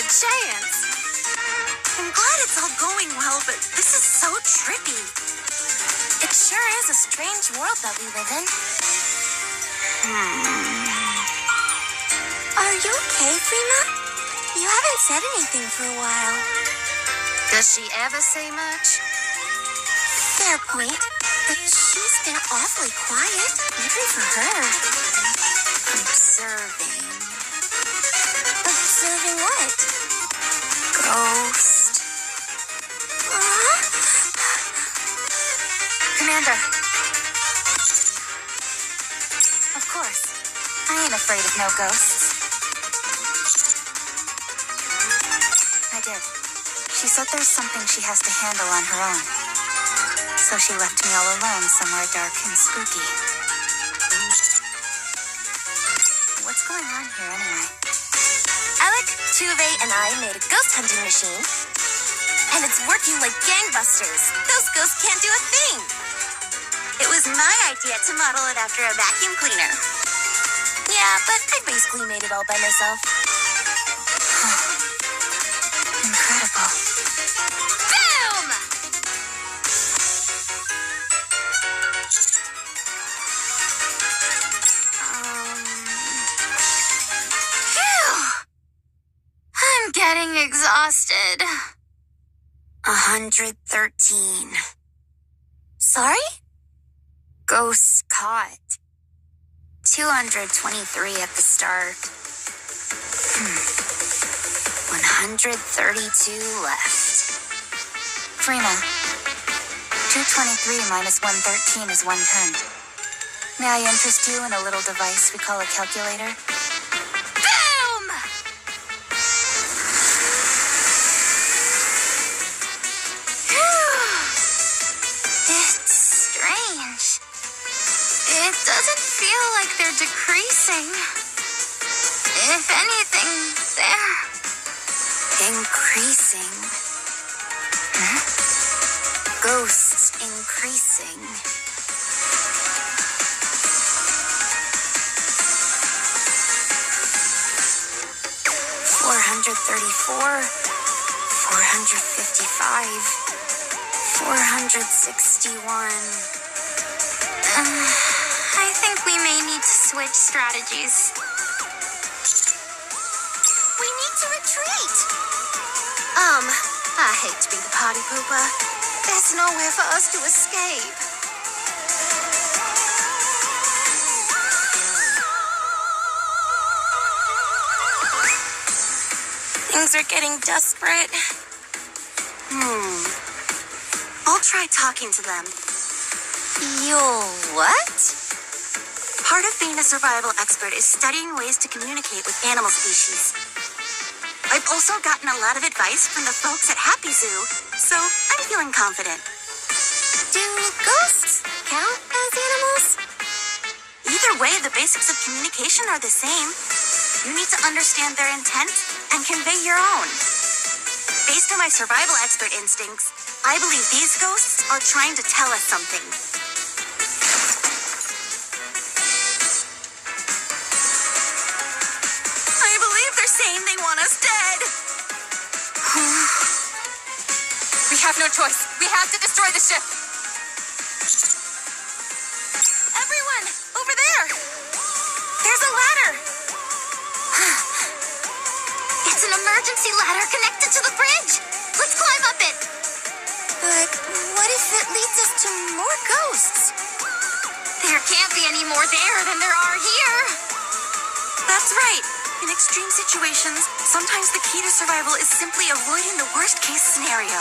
a chance. I'm glad it's all going well, but this is so trippy. It sure is a strange world that we live in. Are you okay, Frima? You haven't said anything for a while. Does she ever say much? Fair point, but she's been awfully quiet, even for her. Observing. Observing what? Ghost. Commander. Of course. I ain't afraid of no ghosts. I did. She said there's something she has to handle on her own. So she left me all alone somewhere dark and spooky. What's going on here anyway? Alec, Tuve, and I made a ghost hunting machine. And it's working like gangbusters. Those ghosts can't do a thing. It was my idea to model it after a vacuum cleaner. Yeah, but I basically made it all by myself. Incredible. Boom! Phew! I'm getting exhausted. 113. Sorry? Ghosts caught. 223 at the start. 132 left. Frima, 223 minus 113 is 110. May I interest you in a little device we call a calculator? Boom! It's strange. It doesn't feel like they're decreasing. If anything, they're increasing. Ghosts increasing. $434, $455, $461. I think we may need to switch strategies. We need to retreat. I hate to be the party pooper. There's nowhere for us to escape. Things are getting desperate. I'll try talking to them. You'll what? Part of being a survival expert is studying ways to communicate with animal species. I've also gotten a lot of advice from the folks at Happy Zoo, so I'm feeling confident. Do ghosts count as animals? Either way, the basics of communication are the same. You need to understand their intent and convey your own. Based on my survival expert instincts, I believe these ghosts are trying to tell us something. I believe they're saying they want us dead. We have no choice. We have to destroy the ship. Everyone, over there. There's a ladder. It's an emergency ladder connected to the bridge. Let's climb up it. But what if it leads us to more ghosts? There can't be any more there than there are here. That's right. In extreme situations, sometimes the key to survival is simply avoiding the worst-case scenario.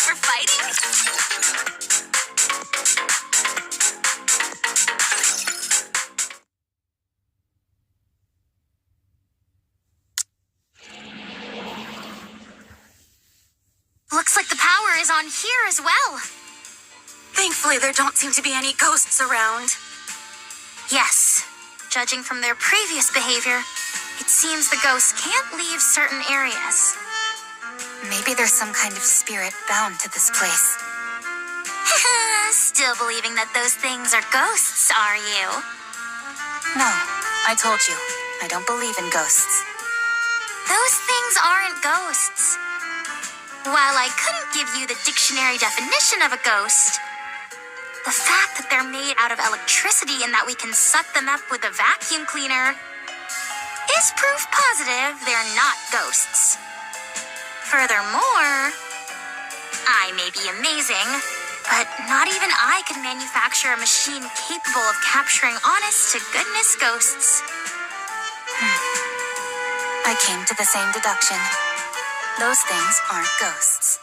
for fighting? Looks like the power is on here as well. Thankfully, there don't seem to be any ghosts around. Yes. Judging from their previous behavior, it seems the ghosts can't leave certain areas. Maybe there's some kind of spirit bound to this place. Still believing that those things are ghosts, are you? No, I told you, I don't believe in ghosts. Those things aren't ghosts. While I couldn't give you the dictionary definition of a ghost, the fact that they're made out of electricity and that we can suck them up with a vacuum cleaner is proof positive they're not ghosts. Furthermore, I may be amazing, but not even I can manufacture a machine capable of capturing honest-to-goodness ghosts. I came to the same deduction. Those things aren't ghosts.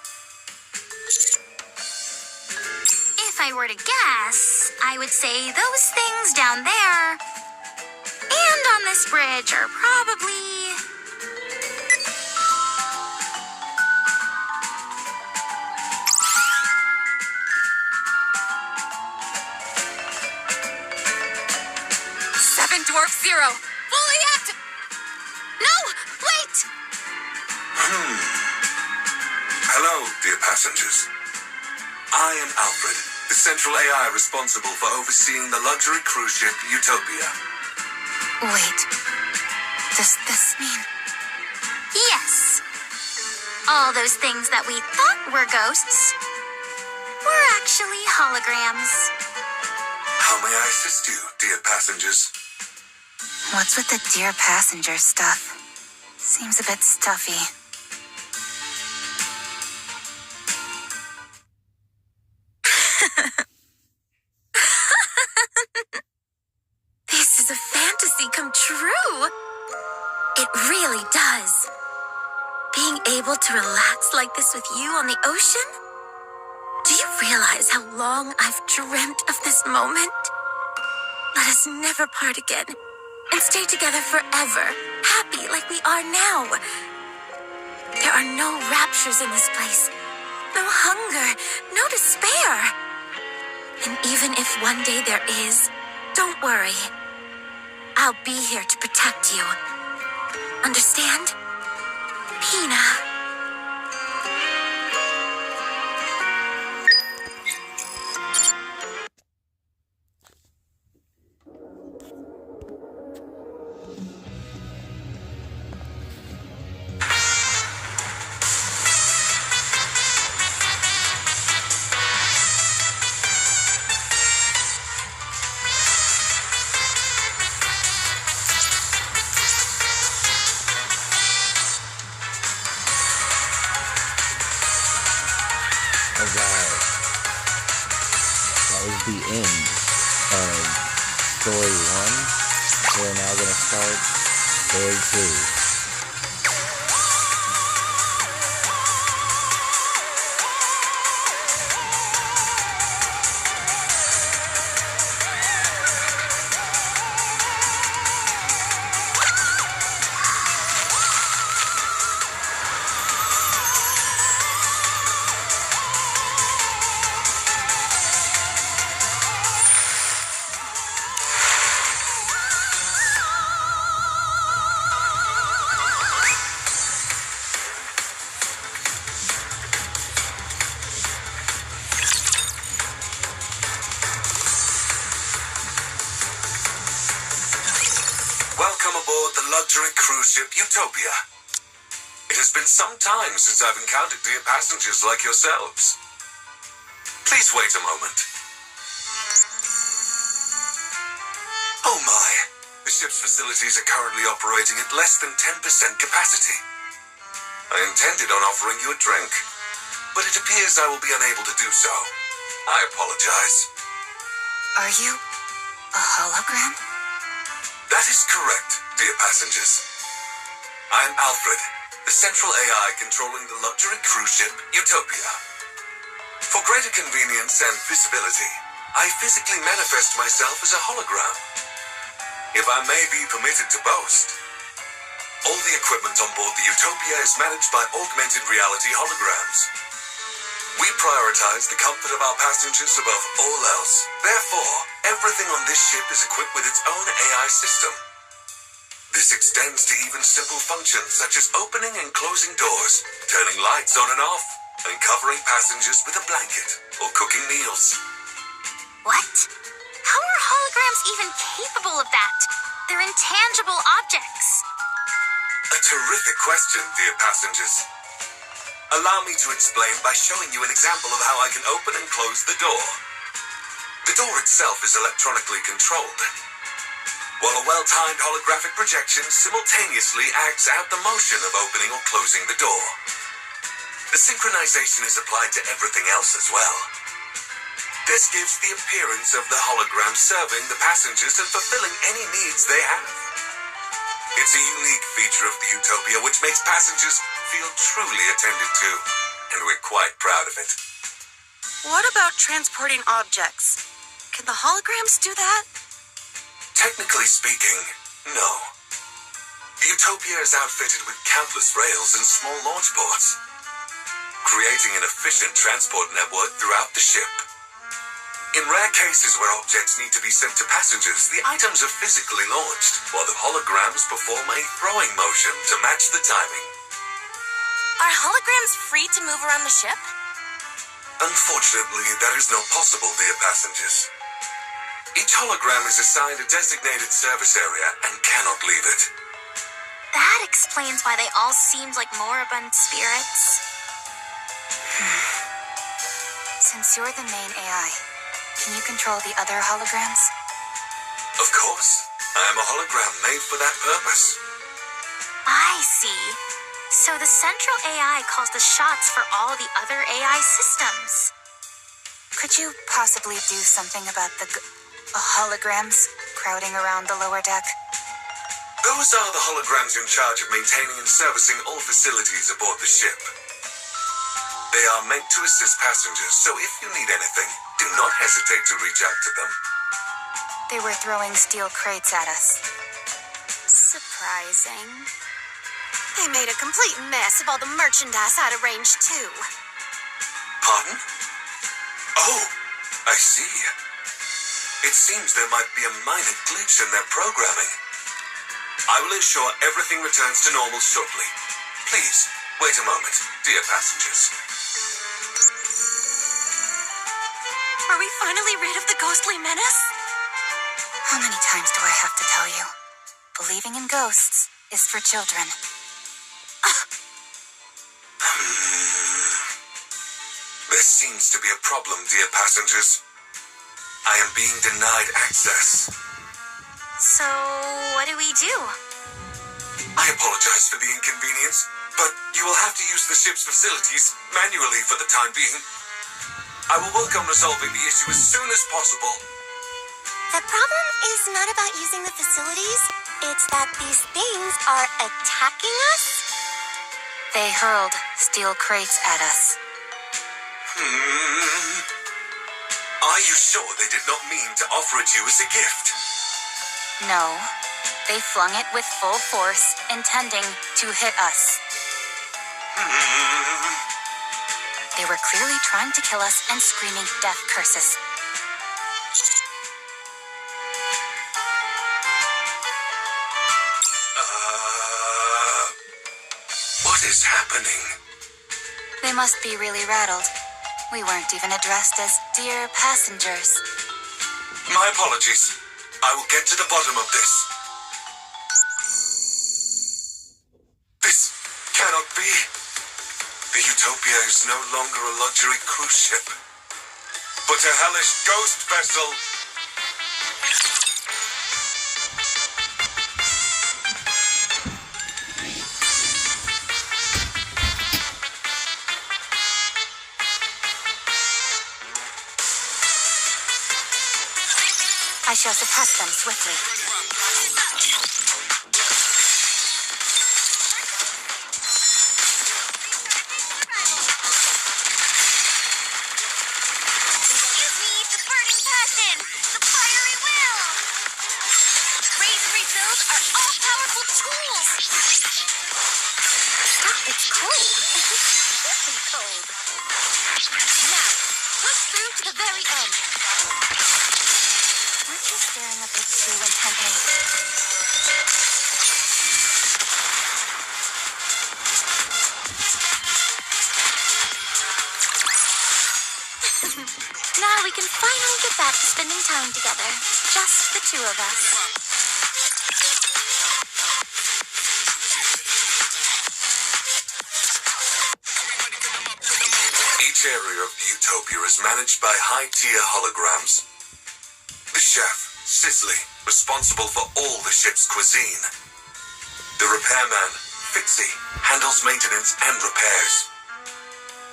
If I were to guess, I would say those things down there and on this bridge are probably... Seven Dwarf Zero, fully active! No! Wait! Hello, dear passengers. I am Alfred, the central AI responsible for overseeing the luxury cruise ship Utopia. Wait, does this mean... Yes. All those things that we thought were ghosts were actually holograms. How may I assist you, dear passengers? What's with the dear passenger stuff? Seems a bit stuffy. This is a fantasy come true. It really does. Being able to relax like this with you on the ocean? Do you realize how long I've dreamt of this moment? Let us never part again and stay together forever, happy like we are now. There are no raptures in this place, no hunger, no despair. And even if one day there is, don't worry. I'll be here to protect you. Understand? Pina. Alright. That was the end of story 1. We're now going to start story 2. Welcome aboard the luxury cruise ship Utopia. It has been some time since I've encountered dear passengers like yourselves. Please wait a moment. Oh my, the ship's facilities are currently operating at less than 10% capacity. I intended on offering you a drink, but it appears I will be unable to do so. I apologize. Are you a hologram? That is correct, dear passengers. I'm Alfred, the central AI controlling the luxury cruise ship Utopia. For greater convenience and visibility, I physically manifest myself as a hologram. If I may be permitted to boast, all the equipment on board the Utopia is managed by augmented reality holograms. We prioritize the comfort of our passengers above all else. Therefore, everything on this ship is equipped with its own AI system. This extends to even simple functions such as opening and closing doors, turning lights on and off, and covering passengers with a blanket or cooking meals. What? How are holograms even capable of that? They're intangible objects. A terrific question, dear passengers. Allow me to explain by showing you an example of how I can open and close the door. The door itself is electronically controlled, while a well-timed holographic projection simultaneously acts out the motion of opening or closing the door. The synchronization is applied to everything else as well. This gives the appearance of the hologram serving the passengers and fulfilling any needs they have. It's a unique feature of the Utopia which makes passengers feel truly attended to, and we're quite proud of it. What about transporting objects? Can the holograms do that? Technically speaking, no. The Utopia is outfitted with countless rails and small launch ports, creating an efficient transport network throughout the ship. In rare cases where objects need to be sent to passengers, the items are physically launched, while the holograms perform a throwing motion to match the timing. Are holograms free to move around the ship? Unfortunately, that is not possible, dear passengers. Each hologram is assigned a designated service area and cannot leave it. That explains why they all seemed like moribund spirits. Since you're the main AI, can you control the other holograms? Of course. I am a hologram made for that purpose. I see. So the central AI calls the shots for all the other AI systems. Could you possibly do something about the holograms crowding around the lower deck? Those are the holograms in charge of maintaining and servicing all facilities aboard the ship. They are meant to assist passengers, so if you need anything, do not hesitate to reach out to them. They were throwing steel crates at us. Surprising. They made a complete mess of all the merchandise I'd arranged, too. Pardon? Oh, I see. It seems there might be a minor glitch in their programming. I will ensure everything returns to normal shortly. Please, wait a moment, dear passengers. Are we finally rid of the ghostly menace? How many times do I have to tell you? Believing in ghosts is for children. There seems to be a problem, dear passengers. I am being denied access. So, what do we do? I apologize for the inconvenience, but you will have to use the ship's facilities manually for the time being. I will work on resolving the issue as soon as possible. The problem is not about using the facilities. It's that these things are attacking us. They hurled steel crates at us. Are you sure they did not mean to offer it you as a gift? No, they flung it with full force, intending to hit us. They were clearly trying to kill us and screaming death curses. What is happening? They must be really rattled. We weren't even addressed as dear passengers. My apologies. I will get to the bottom of this. This cannot be. The Utopia is no longer a luxury cruise ship, but a hellish ghost vessel. I shall suppress them swiftly. It's cold. Really cold. Now, push through to the very end. Aren't you staring a bit too intently? Now we can finally get back to spending time together. Just the two of us. Each area of the Utopia is managed by high-tier holograms. The chef, Sisley, responsible for all the ship's cuisine. The repairman, Fixie, handles maintenance and repairs.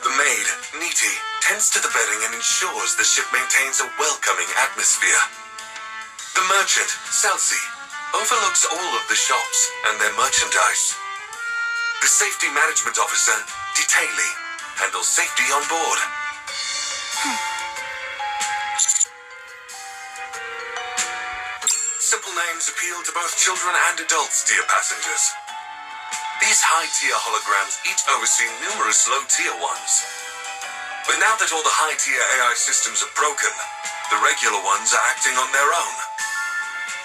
The maid, Nikke, tends to the bedding and ensures the ship maintains a welcoming atmosphere. The merchant, Salsi, overlooks all of the shops and their merchandise. The safety management officer, Detaili, handles safety on board. Simple names appeal to both children and adults, dear passengers. These high-tier holograms each oversee numerous low-tier ones. But now that all the high-tier AI systems are broken, the regular ones are acting on their own.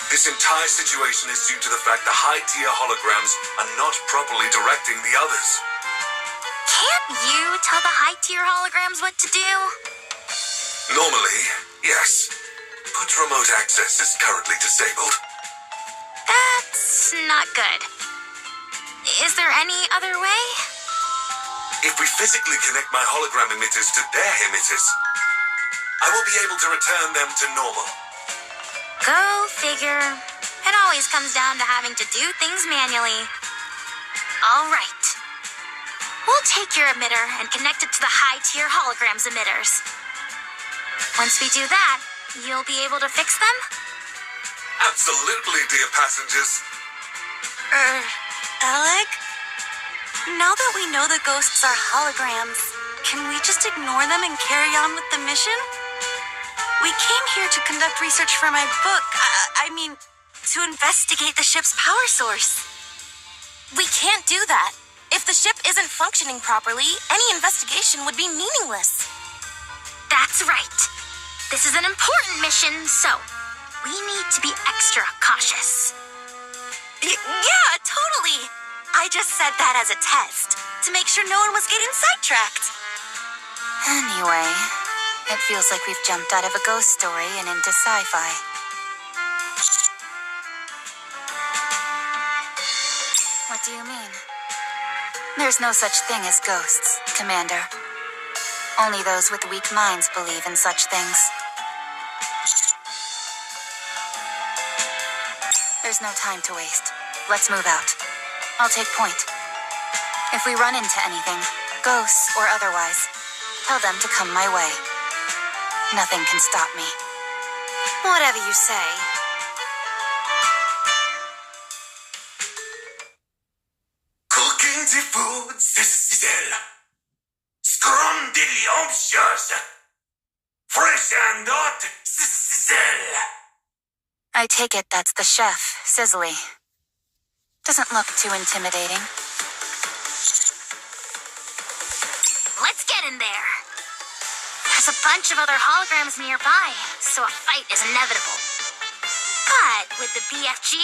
This entire situation is due to the fact the high-tier holograms are not properly directing the others. Can't you tell the high-tier holograms what to do? Normally, yes. But remote access is currently disabled. That's not good. Is there any other way? If we physically connect my hologram emitters to their emitters, I will be able to return them to normal. Go figure. It always comes down to having to do things manually. All right. We'll take your emitter and connect it to the high-tier holograms emitters. Once we do that, you'll be able to fix them? Absolutely, dear passengers. Alec? Now that we know the ghosts are holograms, can we just ignore them and carry on with the mission? We came here to conduct research for my book. To investigate the ship's power source. We can't do that. If the ship isn't functioning properly, any investigation would be meaningless. That's right. This is an important mission, so we need to be extra cautious. Yeah, totally. I just said that as a test, to make sure no one was getting sidetracked. Anyway, it feels like we've jumped out of a ghost story and into sci-fi. What do you mean? There's no such thing as ghosts, Commander. Only those with weak minds believe in such things. There's no time to waste. Let's move out. I'll take point. If we run into anything, ghosts or otherwise, tell them to come my way. Nothing can stop me. Whatever you say. Cooking the food, Cicel. Scrumdiddlyumptious. Fresh and hot, Cicel. I take it that's the chef, Sisley. Doesn't look too intimidating. Let's get in there. There's a bunch of other holograms nearby, so a fight is inevitable. But with the BFG,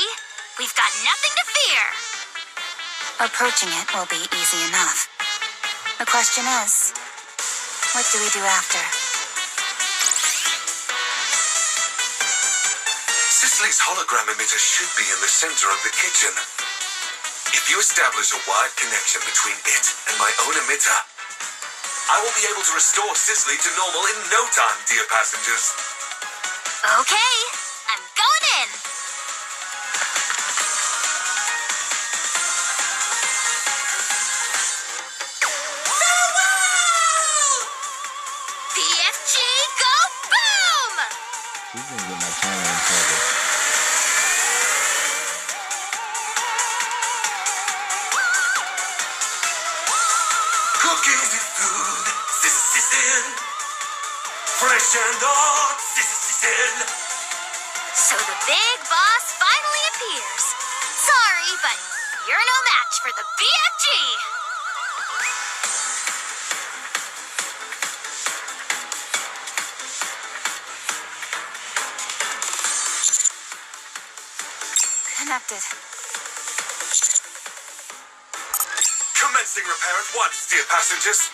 we've got nothing to fear. Approaching it will be easy enough. The question is, what do we do after? Sisley's hologram emitter should be in the center of the kitchen. If you establish a wide connection between it and my own emitter, I will be able to restore Sisley to normal in no time, dear passengers. Okay, I'm going in. BFG, go boom! She's gonna get my channel in trouble. Cooking the food, Cicel. Fresh and hot, Cicel. So the big boss finally appears. Sorry, but you're no match for the BFG. Connected. Commencing repair at once, dear passengers.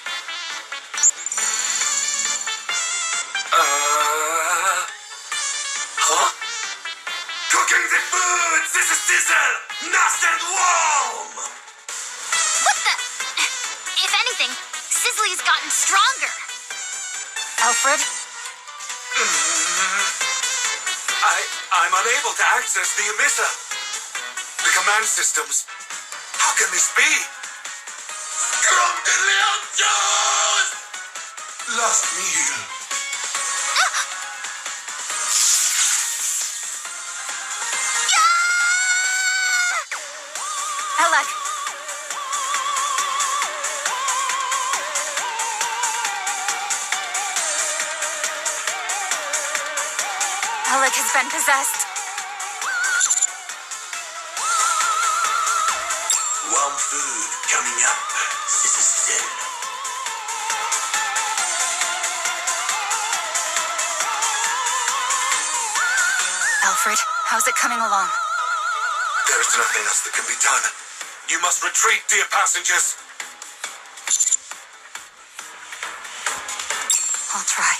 Huh? Cooking the foods! This is sizzle! Nice and warm! What the? If anything, Sizzly's gotten stronger. Alfred? I'm unable to access the emitter. The command systems. How can this be? Last meal. Alec! Alec has been possessed. Warm food coming up. This is Sizzle. Alfred, how's it coming along? There is nothing else that can be done. You must retreat, dear passengers. I'll try.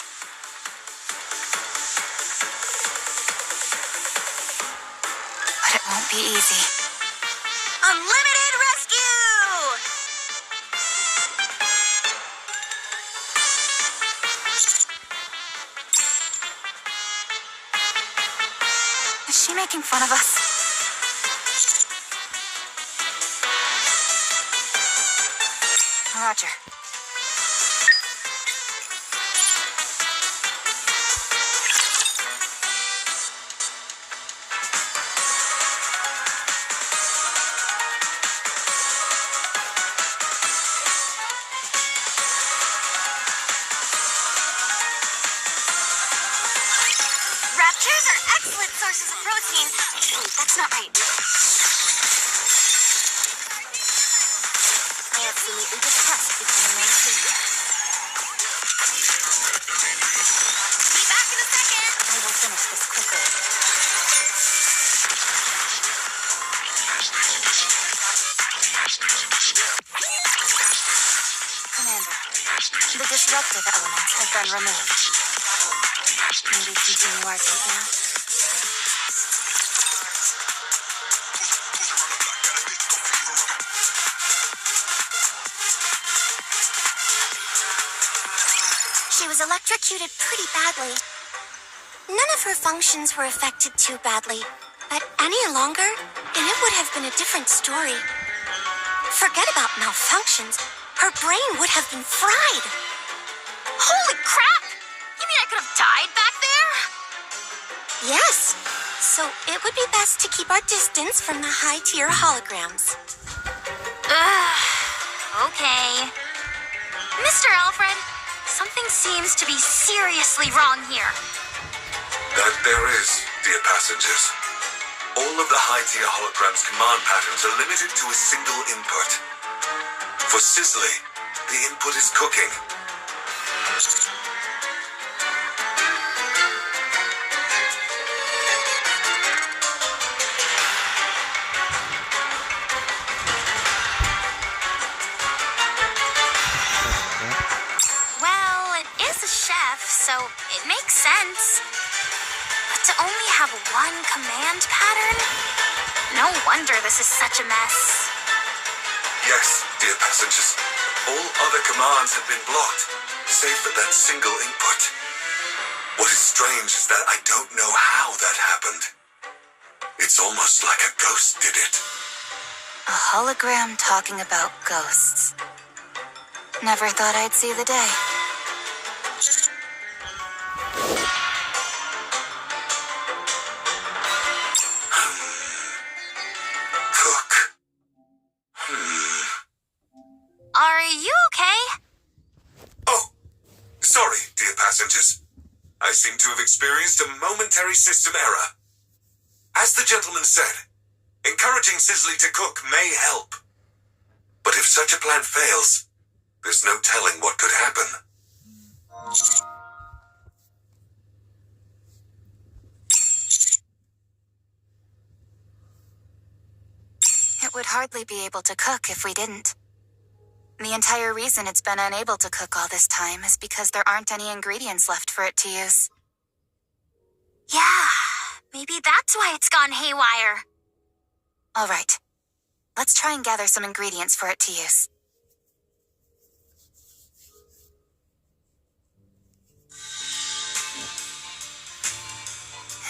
But it won't be easy. Unlimited rescue! Is she making fun of us? Roger. Raptors are excellent sources of protein. Wait, that's not right. I absolutely detest becoming mainstream. Be back in a second. I will finish this quickly. Commander, the disruptive elements have been removed. Maybe continue our takedown? She was electrocuted pretty badly. None of her functions were affected too badly, but any longer, and it would have been a different story. Forget about malfunctions. Her brain would have been fried. Holy crap! You mean I could have died back there? Yes, so it would be best to keep our distance from the high-tier holograms. Okay. Mr. Alfred, something seems to be seriously wrong here. That there is, dear passengers. All of the high-tier holograms' command patterns are limited to a single input. For Sizzly, the input is cooking. Well, it is a chef, so it makes sense. But to only have one command pattern? No wonder this is such a mess. Yes, dear passengers. All other commands have been blocked, save for that single input. What is strange is that I don't know how that happened. It's almost like a ghost did it. A hologram talking about ghosts. Never thought I'd see the day. Cook. Are you okay? Oh, sorry, dear passengers. I seem to have experienced a momentary system error. As the gentleman said, encouraging Sizzly to cook may help. But if such a plan fails, there's no telling what could happen. It would hardly be able to cook if we didn't. The entire reason it's been unable to cook all this time is because there aren't any ingredients left for it to use. Yeah, maybe that's why it's gone haywire. All right. Let's try and gather some ingredients for it to use.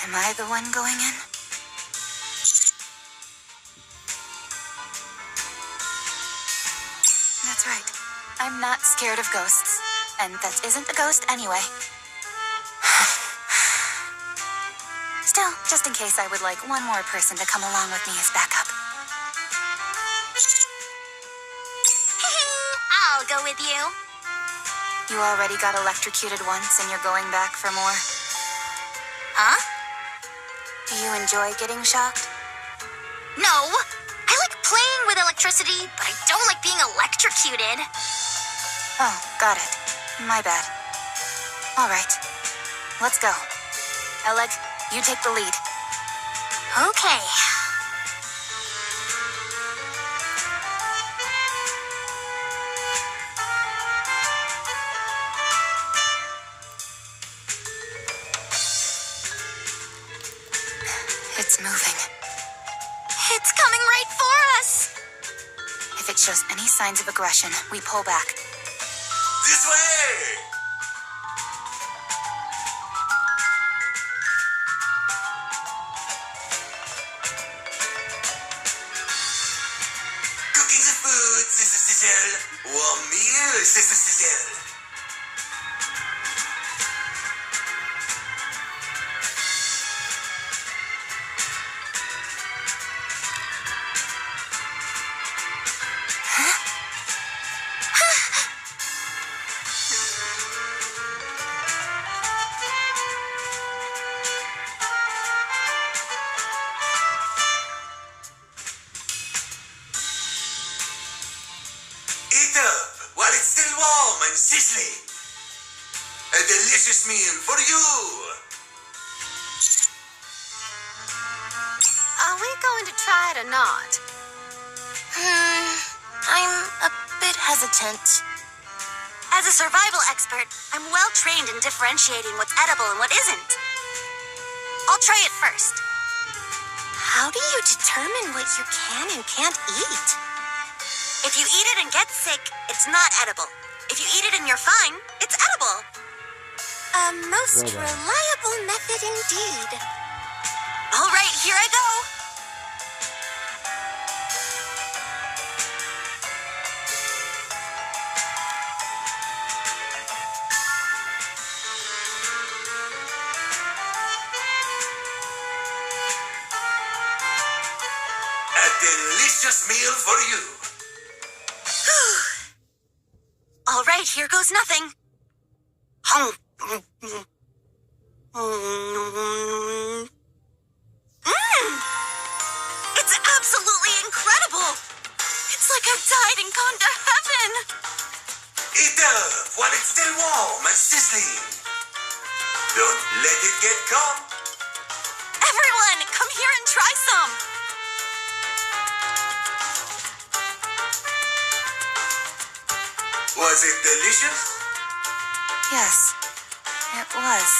Am I the one going in? That's right. I'm not scared of ghosts. And that isn't a ghost anyway. Still, just in case, I would like one more person to come along with me as backup. I'll go with you. You already got electrocuted once and you're going back for more. Huh? Do you enjoy getting shocked? No. I like playing with electricity, but I don't like being electrocuted. Oh, got it. My bad. All right. Let's go. Oleg, you take the lead. Okay. It's moving. It's coming right for us. If it shows any signs of aggression, we pull back. This way! Cooking the food, c'est essentiel. Warm meal, c'est essentiel. Eat up while it's still warm and sizzling. A delicious meal for you. Are we going to try it or not? I'm a bit hesitant. As a survival expert, I'm well trained in differentiating what's edible and what isn't. I'll try it first. How do you determine what you can and can't eat? If you eat it and get sick, it's not edible. If you eat it and you're fine, it's edible. A most Well done. reliable method indeed. All right, here I go. A delicious meal for you. All right, here goes nothing. It's absolutely incredible. It's like I've died and gone to heaven. Eat up while it's still warm and sizzling. Don't let it get cold. Everyone, come here and try some. Was it delicious? Yes, it was.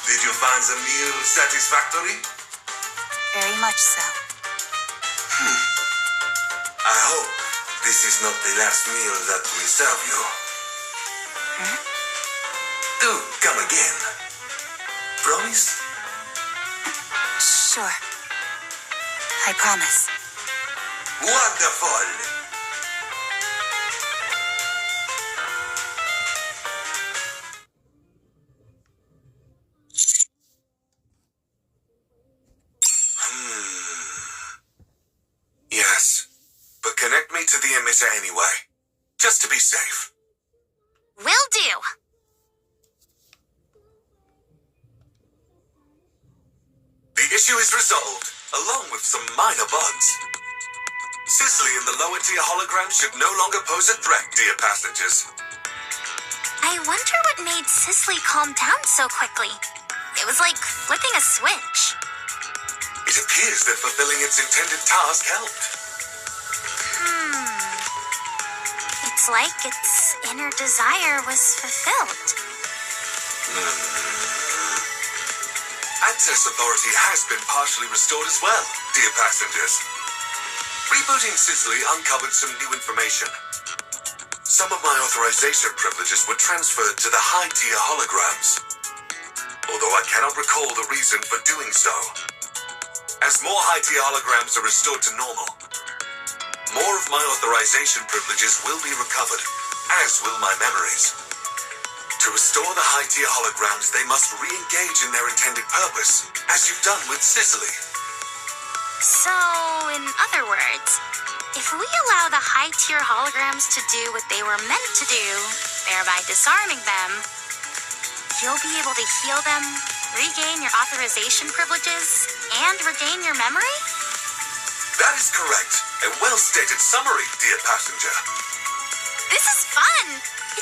Did you find the meal satisfactory? Very much so. I hope this is not the last meal that we serve you. Do come again. Promise? Sure. I promise. Wonderful! Yes, but connect me to the emitter anyway, just to be safe. Will do. The issue is resolved, along with some minor bugs. Cicely and the lower tier holograms should no longer pose a threat, dear passengers. I wonder what made Cicely calm down so quickly. It was like flipping a switch. It appears that fulfilling its intended task helped. It's like its inner desire was fulfilled. Access authority has been partially restored as well, dear passengers. Rebooting Cicely uncovered some new information. Some of my authorization privileges were transferred to the high-tier holograms, although I cannot recall the reason for doing so. As more high-tier holograms are restored to normal, more of my authorization privileges will be recovered, as will my memories. To restore the high-tier holograms, they must re-engage in their intended purpose, as you've done with Cicely. So, in other words, if we allow the high-tier holograms to do what they were meant to do, thereby disarming them, you'll be able to heal them, regain your authorization privileges, and regain your memory? That is correct. A well-stated summary, dear passenger. This is fun!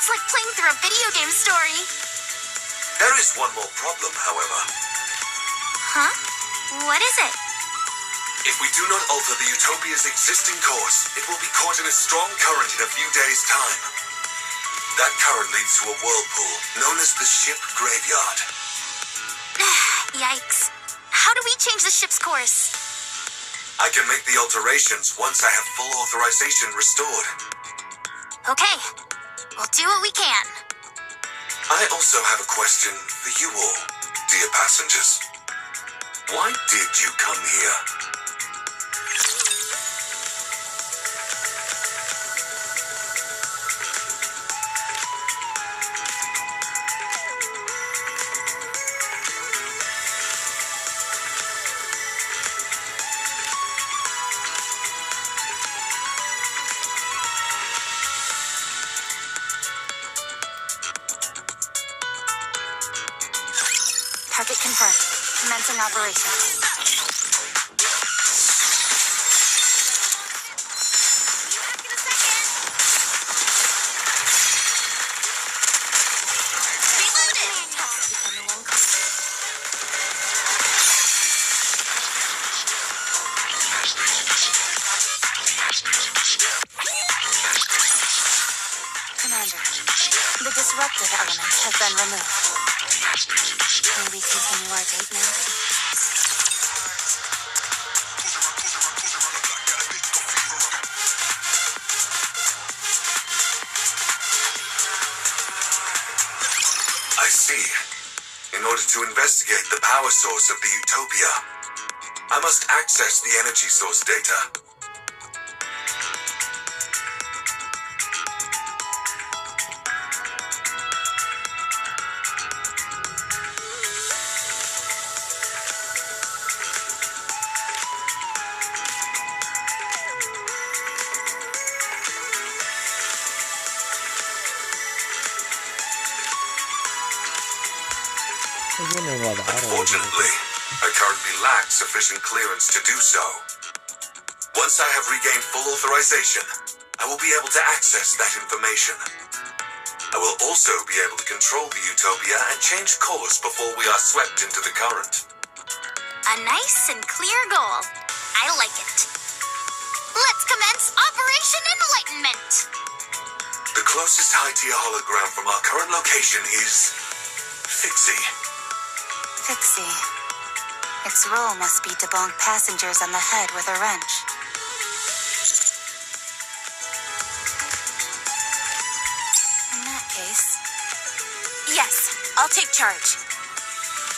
It's like playing through a video game story. There is one more problem, however. Huh? What is it? If we do not alter the Utopia's existing course, it will be caught in a strong current in a few days' time. That current leads to a whirlpool known as the ship graveyard. Yikes. How do we change the ship's course? I can make the alterations once I have full authorization restored. Okay. We'll do what we can. I also have a question for you all, dear passengers. Why did you come here? Target confirmed. Commencing operation. Commander, the disruptive elements have been removed. May we continue our date now? I see. In order to investigate the power source of the Utopia, I must access the energy source data. I was wondering why the auto was Unfortunately, I currently lack sufficient clearance to do so. Once I have regained full authorization, I will be able to access that information. I will also be able to control the Utopia and change course before we are swept into the current. A nice and clear goal. I like it. Let's commence Operation Enlightenment. The closest high-tier hologram from our current location is Fixie. Fixie. Its role must be to bonk passengers on the head with a wrench. In that case... Yes, I'll take charge.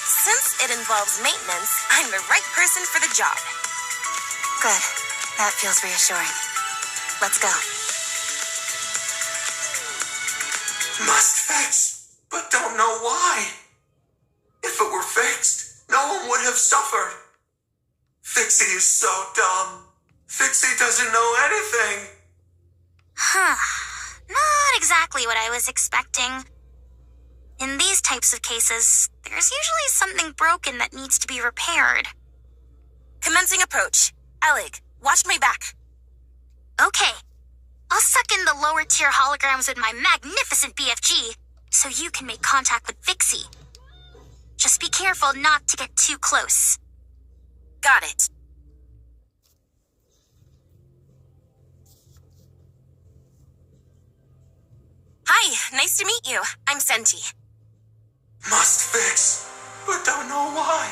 Since it involves maintenance, I'm the right person for the job. Good. That feels reassuring. Let's go. Must fix, but don't know why. If it were fixed, no one would have suffered. Fixie is so dumb. Fixie doesn't know anything. Huh. Not exactly what I was expecting. In these types of cases, there's usually something broken that needs to be repaired. Commencing approach. Alec, watch my back. Okay. I'll suck in the lower tier holograms with my magnificent BFG, so you can make contact with Vixie. Just be careful not to get too close. Got it. Hi, nice to meet you. I'm Senti. Must fix, but don't know why.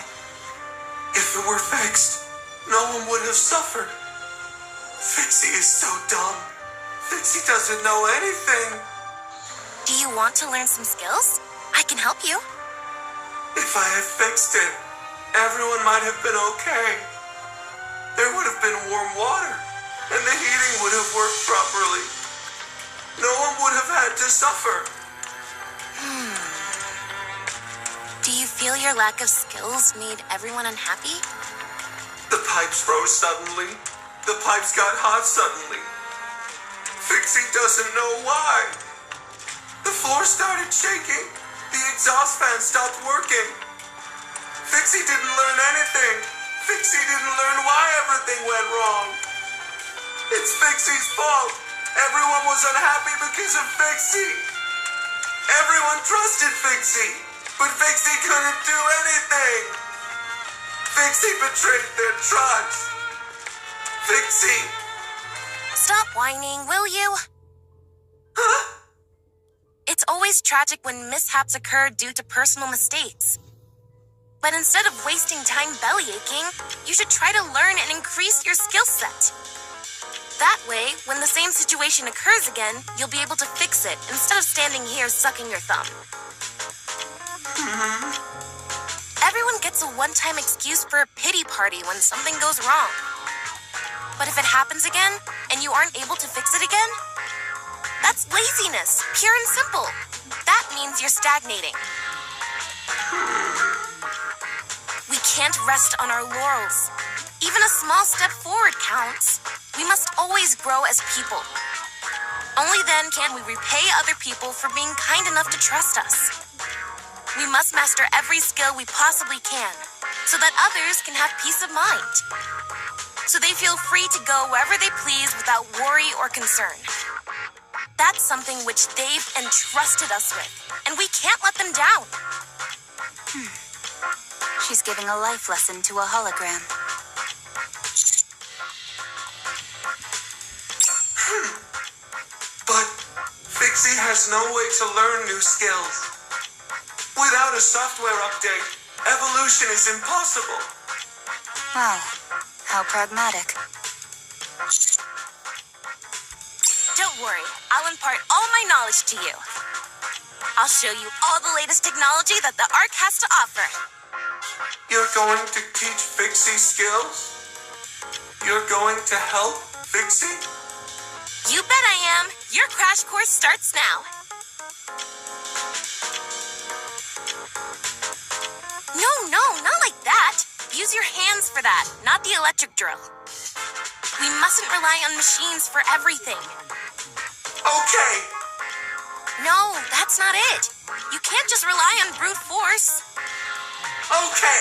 If it were fixed, no one would have suffered. Fixie is so dumb. Fixie doesn't know anything. Do you want to learn some skills? I can help you. If I had fixed it, everyone might have been okay. There would have been warm water, and the heating would have worked properly. No one would have had to suffer. Do you feel your lack of skills made everyone unhappy? The pipes froze suddenly. The pipes got hot suddenly. Fixie doesn't know why. The floor started shaking. The exhaust fan stopped working. Fixie didn't learn anything. Fixie didn't learn why everything went wrong. It's Fixie's fault. Everyone was unhappy because of Fixie. Everyone trusted Fixie, but Fixie couldn't do anything. Fixie betrayed their trust. Fixie. Stop whining, will you? Huh? It's always tragic when mishaps occur due to personal mistakes. But instead of wasting time bellyaching, you should try to learn and increase your skill set. That way, when the same situation occurs again, you'll be able to fix it instead of standing here sucking your thumb. Everyone gets a one-time excuse for a pity party when something goes wrong. But if it happens again, and you aren't able to fix it again, that's laziness, pure and simple. That means you're stagnating. We can't rest on our laurels. Even a small step forward counts. We must always grow as people. Only then can we repay other people for being kind enough to trust us. We must master every skill we possibly can, so that others can have peace of mind. So they feel free to go wherever they please without worry or concern. That's something which they've entrusted us with, and we can't let them down. She's giving a life lesson to a hologram. But Fixie has no way to learn new skills. Without a software update, evolution is impossible. Wow, how pragmatic. Don't worry, I'll impart all my knowledge to you. I'll show you all the latest technology that the Ark has to offer. You're going to teach Fixie skills? You're going to help Fixie? You bet I am. Your crash course starts now. No, not like that. Use your hands for that, not the electric drill. We mustn't rely on machines for everything. Okay. No, that's not it. You can't just rely on brute force. Okay.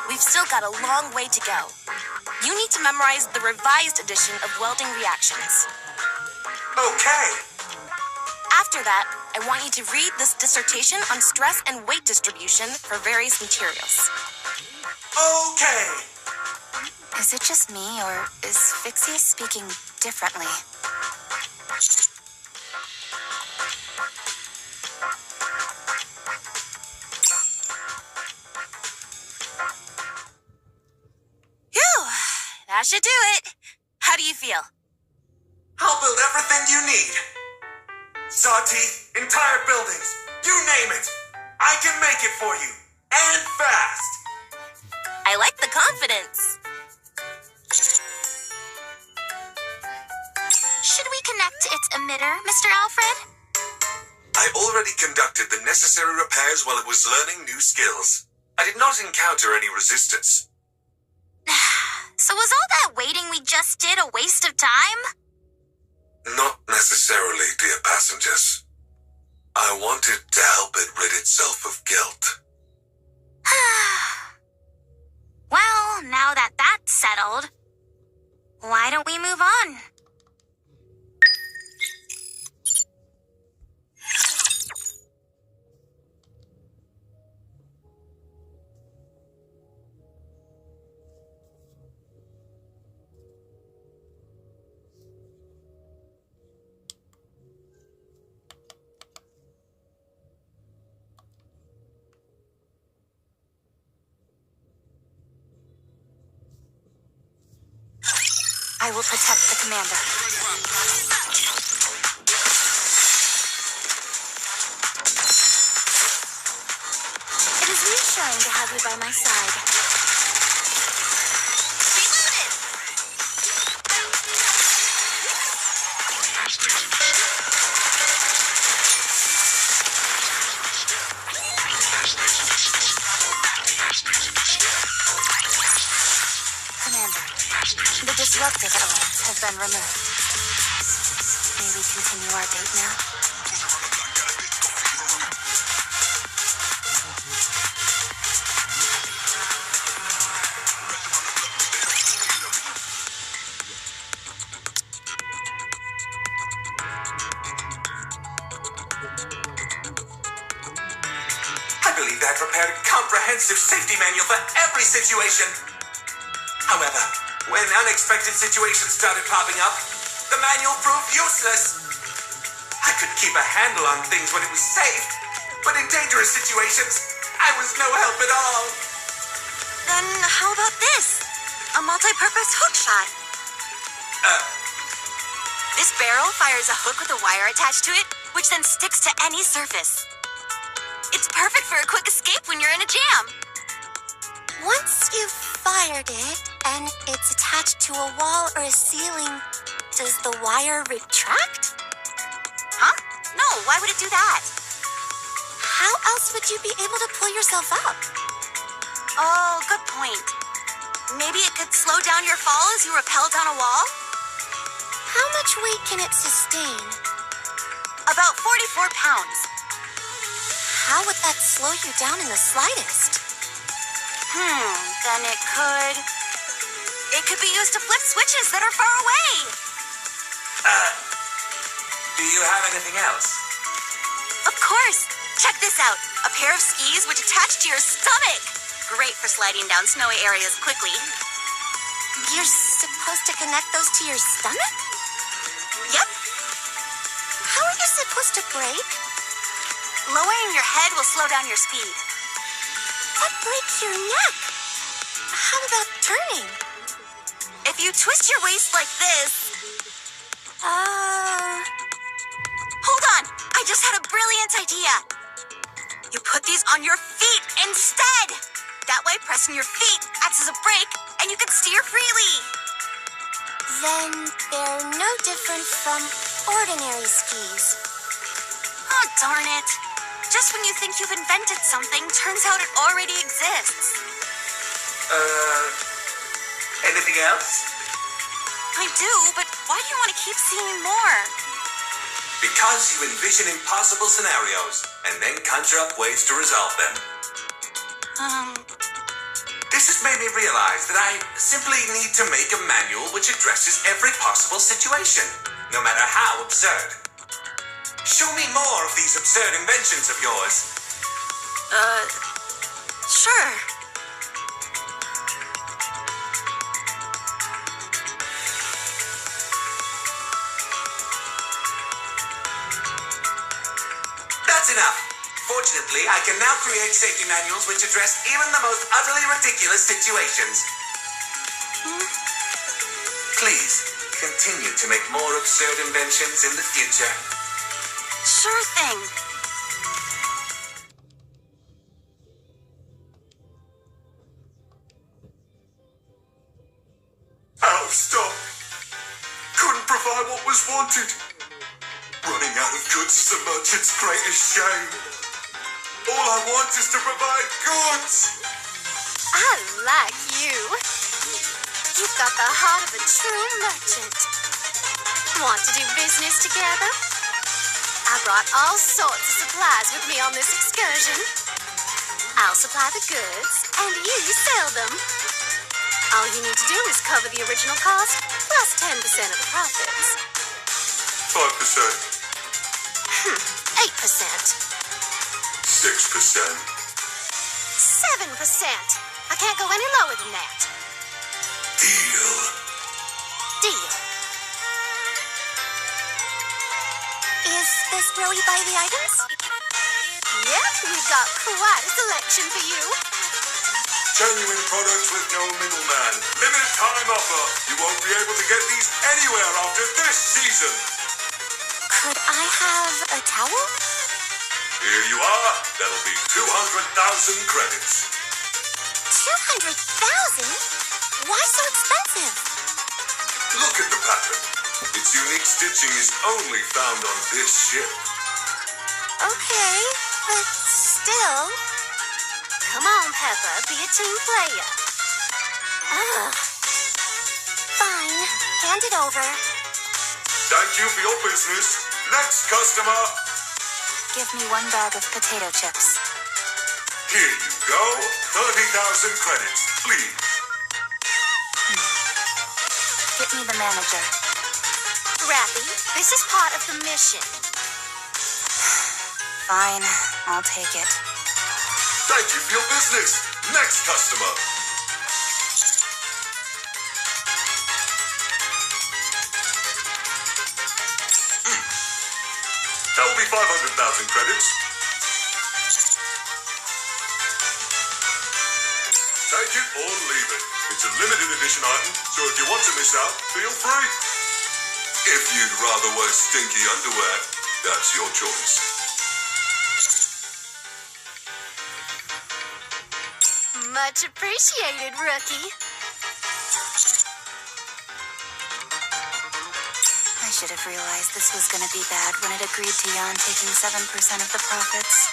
We've still got a long way to go. You need to memorize the revised edition of welding reactions. Okay. After that, I want you to read this dissertation on stress and weight distribution for various materials. Okay. Is it just me, or is Fixie speaking differently? Phew, that should do it. How do you feel? I'll build everything you need. Saw teeth, entire buildings, you name it. I can make it for you. And fast. I like the confidence. Should we connect to its emitter, Mr. Alfred? I already conducted the necessary repairs while it was learning new skills. I did not encounter any resistance. So was all that waiting we just did a waste of time? Not necessarily, dear passengers. I wanted to help it rid itself of guilt. Well, now that that's settled, why don't we move on? I will protect the commander. It is reassuring to have you by my side. Commander, the disruptive elements have been removed. May we continue our date now? I believe they had prepared a comprehensive safety manual for every situation. However, when unexpected situations started popping up, the manual proved useless. I could keep a handle on things when it was safe, but in dangerous situations, I was no help at all. Then how about this? A multi-purpose hook shot. This barrel fires a hook with a wire attached to it, which then sticks to any surface. It's perfect for a quick escape when you're in a jam. Once you've fired it, and it's attached to a wall or a ceiling, does the wire retract? Huh? No, why would it do that? How else would you be able to pull yourself up? Oh, good point. Maybe it could slow down your fall as you rappel down a wall? How much weight can it sustain? About 44 pounds. How would that slow you down in the slightest? Then it could be used to flip switches that are far away. Do you have anything else? Of course. Check this out. A pair of skis which attach to your stomach. Great for sliding down snowy areas quickly. You're supposed to connect those to your stomach? Yep. How are you supposed to brake? Lowering your head will slow down your speed. That breaks your neck. How about turning? If you twist your waist like this... Hold on! I just had a brilliant idea! You put these on your feet instead! That way, pressing your feet acts as a brake, and you can steer freely! Then they're no different from ordinary skis. Oh, darn it. Just when you think you've invented something, turns out it already exists. Anything else? I do, but why do you want to keep seeing more? Because you envision impossible scenarios and then conjure up ways to resolve them. This has made me realize that I simply need to make a manual which addresses every possible situation, no matter how absurd. Show me more of these absurd inventions of yours. Sure. That's enough. Fortunately, I can now create safety manuals which address even the most utterly ridiculous situations. Please, continue to make more absurd inventions in the future. Sure thing. Out of stock. Couldn't provide what was wanted. Running out of goods is a merchant's greatest shame. All I want is to provide goods. I like you. You've got the heart of a true merchant. Want to do business together? I brought all sorts of supplies with me on this excursion. I'll supply the goods, and you sell them. All you need to do is cover the original cost, plus 10% of the profits. 5%. 8%. 6%. 7%. I can't go any lower than that. Deal. Deal. Is this where we buy the items? Yep, we've got quite a selection for you. Genuine products with no middleman. Limited time offer. You won't be able to get these anywhere after this season. Could I have a towel? Here you are. That'll be 200,000 credits. 200,000? Why so expensive? Look at the pattern. Its unique stitching is only found on this ship. Okay, but still. Come on, Peppa, be a team player. Ugh. Fine, hand it over. Thank you for your business. Next customer. Give me 1 bag of potato chips. Here you go. 30,000 credits, please. Get me the manager. Rappy, this is part of the mission. Fine, I'll take it. Thank you for your business. Next customer. That will be 500,000 credits. Take it or leave it. It's a limited edition item, so if you want to miss out, feel free. If you'd rather wear stinky underwear, that's your choice. Much appreciated, rookie. I should have realized this was gonna be bad when it agreed to Jan taking 7% of the profits.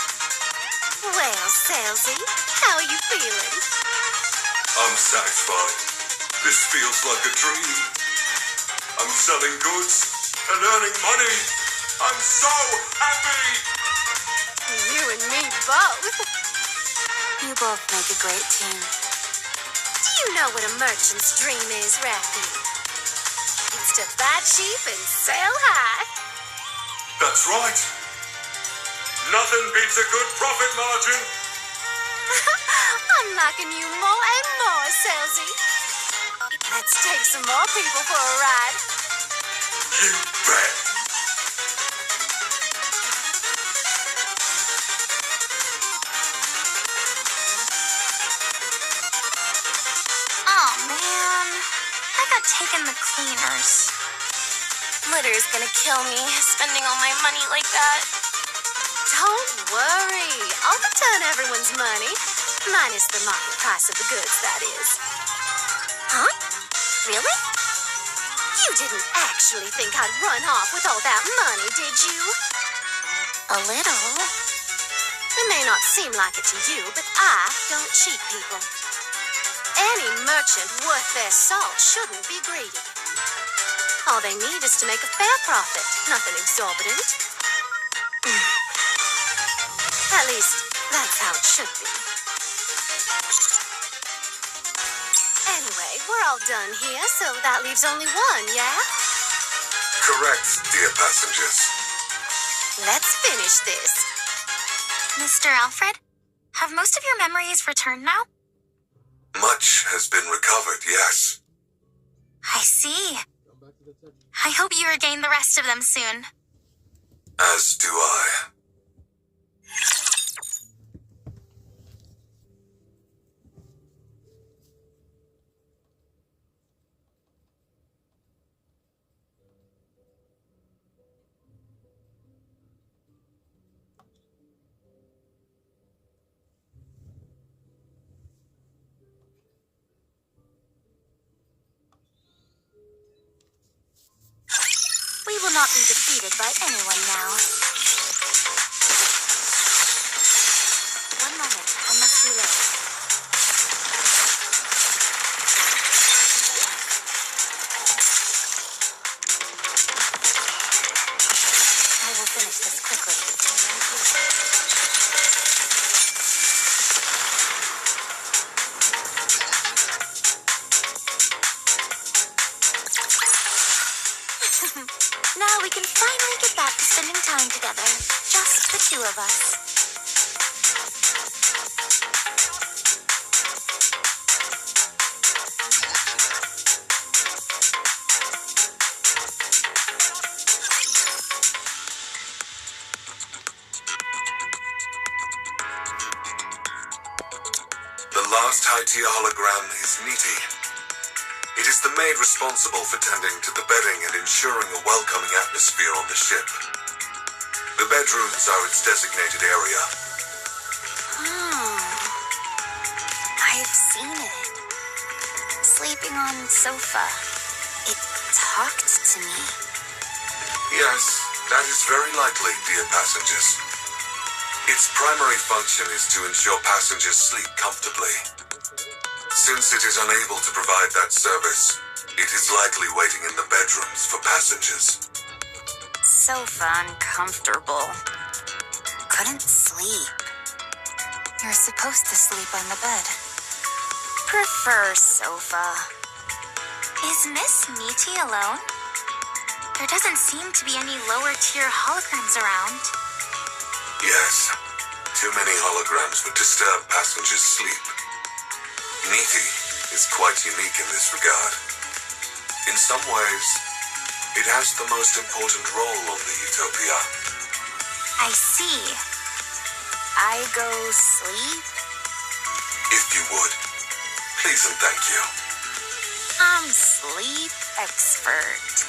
Well, Salesy, how are you feeling? I'm satisfied. This feels like a dream. I'm selling goods and earning money. I'm so happy! You and me both. You both make a great team. Do you know what a merchant's dream is, Rappy? It's to buy cheap and sell high. That's right. Nothing beats a good profit margin. I'm liking you more and more, Salesy. Let's take some more people for a ride. You bet. Oh, man. I got taken the cleaners. Litter's gonna kill me, spending all my money like that. Don't worry. I'll return everyone's money. Minus the market price of the goods, that is. Huh? Really? You didn't actually think I'd run off with all that money, did you? A little. It may not seem like it to you, but I don't cheat people. Any merchant worth their salt shouldn't be greedy. All they need is to make a fair profit, nothing exorbitant. At least, that's how it should be. Anyway, we're all done here, so that leaves only one, yeah? Correct, dear passengers. Let's finish this. Mr. Alfred, have most of your memories returned now? Much has been recovered, yes. I see. I hope you regain the rest of them soon. As do I. We will not be defeated by anyone now. One moment, I must reload. Now we can finally get back to spending time together. Just the two of us. The last high-tier hologram is Nikke. It is the maid responsible for tending to the bedding and ensuring a welcoming atmosphere on the ship. The bedrooms are its designated area. I've seen it. Sleeping on sofa. It talked to me. Yes, that is very likely, dear passengers. Its primary function is to ensure passengers sleep comfortably. Since it is unable to provide that service, it is likely waiting in the bedrooms for passengers. Sofa uncomfortable. Couldn't sleep. You're supposed to sleep on the bed. Prefer sofa. Is Miss Nikke alone? There doesn't seem to be any lower tier holograms around. Yes, too many holograms would disturb passengers' sleep. Nikke is quite unique in this regard. In some ways, it has the most important role on the Utopia. I see. I go sleep? If you would, please and thank you. I'm sleep expert.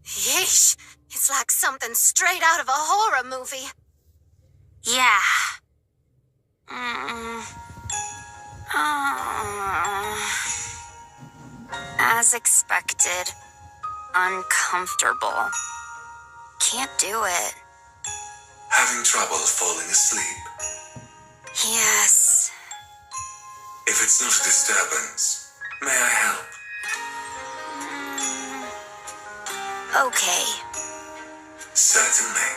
Yeesh, it's like something straight out of a horror movie. Yeah. As expected. Uncomfortable. Can't do it. Having trouble falling asleep? Yes. If it's not a disturbance, may I help? Okay. Certainly.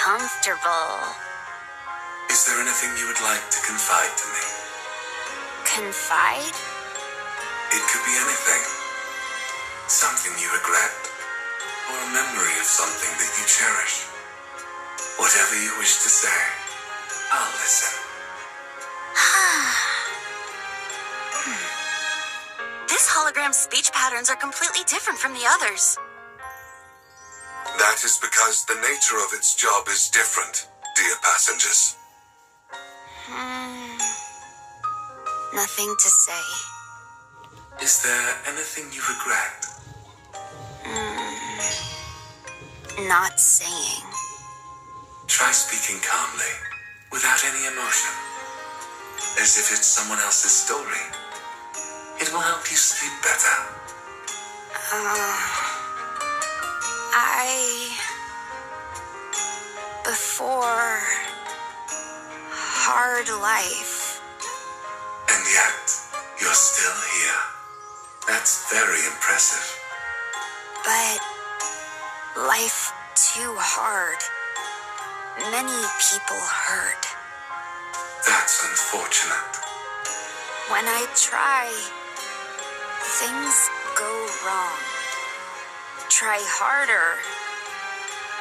Comfortable. Is there anything you would like to confide to me? Confide? It could be anything. Something you regret, or a memory of something that you cherish. Whatever you wish to say, I'll listen. This hologram's speech patterns are completely different from the others. That is because the nature of its job is different, dear passengers. Nothing to say. Is there anything you regret? Not saying. Try speaking calmly, without any emotion, as if it's someone else's story. It will help you sleep better. Before hard life. And yet, you're still here. That's very impressive. But life too hard. Many people hurt. That's unfortunate. When I try, things go wrong. Try harder,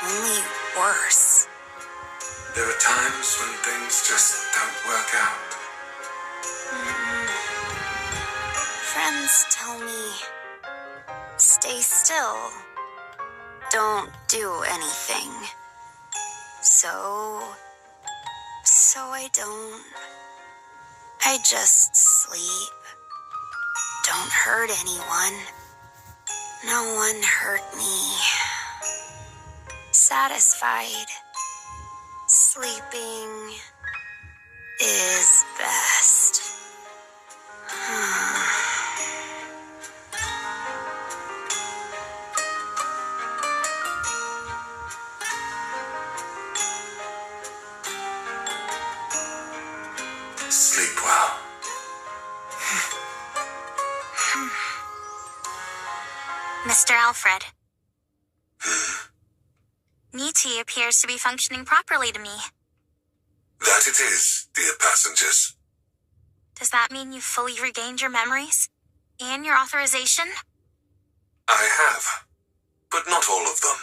only worse. There are times when things just don't work out. Friends tell me, stay still, don't do anything. So I don't. I just sleep. Don't hurt anyone. No one hurt me. Satisfied. Sleeping is best. Mr. Alfred, Hmm? Nikke appears to be functioning properly to me. That it is, dear passengers. Does that mean you've fully regained your memories? And your authorization? I have, but not all of them.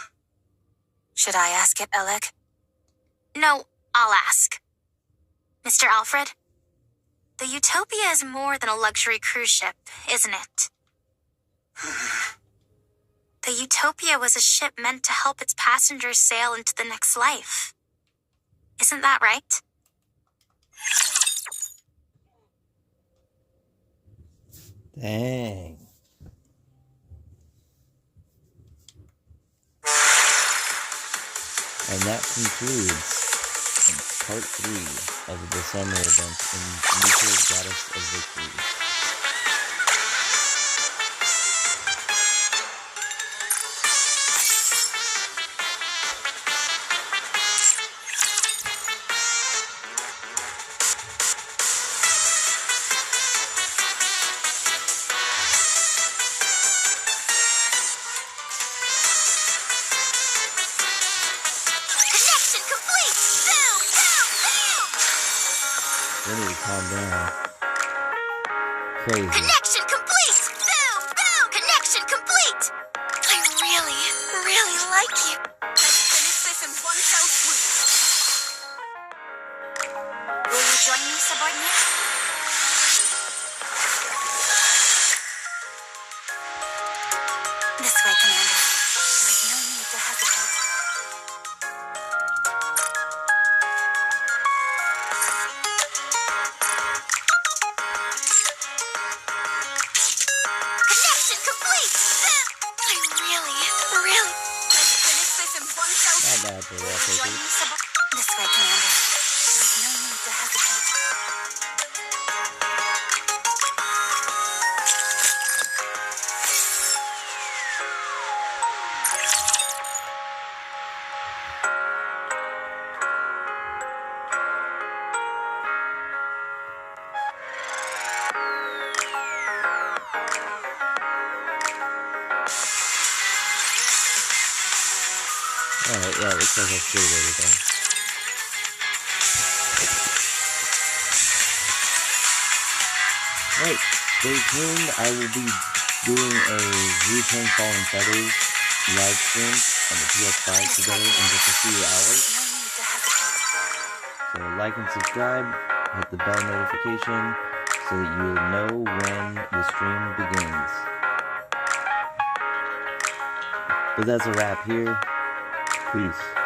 Should I ask it, Alec? No, I'll ask. Mr. Alfred, the Utopia is more than a luxury cruise ship, isn't it? The Utopia was a ship meant to help its passengers sail into the next life. Isn't that right? Dang. And that concludes part 3 of the December event in Nikke, Goddess of Victory. Connection complete! Boom! Boom! Boom! We need to calm down. Crazy. Connection complete! Boom! Boom! Connection complete! I really, really like you. Let's finish this in one fell swoop. Will you join me, subordinate? This way, Commander. There is no need to hesitate. Connection complete! I really, really... Let's finish this in one fell Not swoop. bad for Join wallpaper. me, subordinate. This way, Commander. There is no need to hesitate. Alright, yeah, it looks like I've cleared everything. Alright, stay tuned. I will be doing a Wu-Tang Fallen Feathers live stream on the PS5 today in just a few hours. No need to hesitate. So like and subscribe, hit the bell notification so that you'll know when the stream begins. But that's a wrap here. Peace.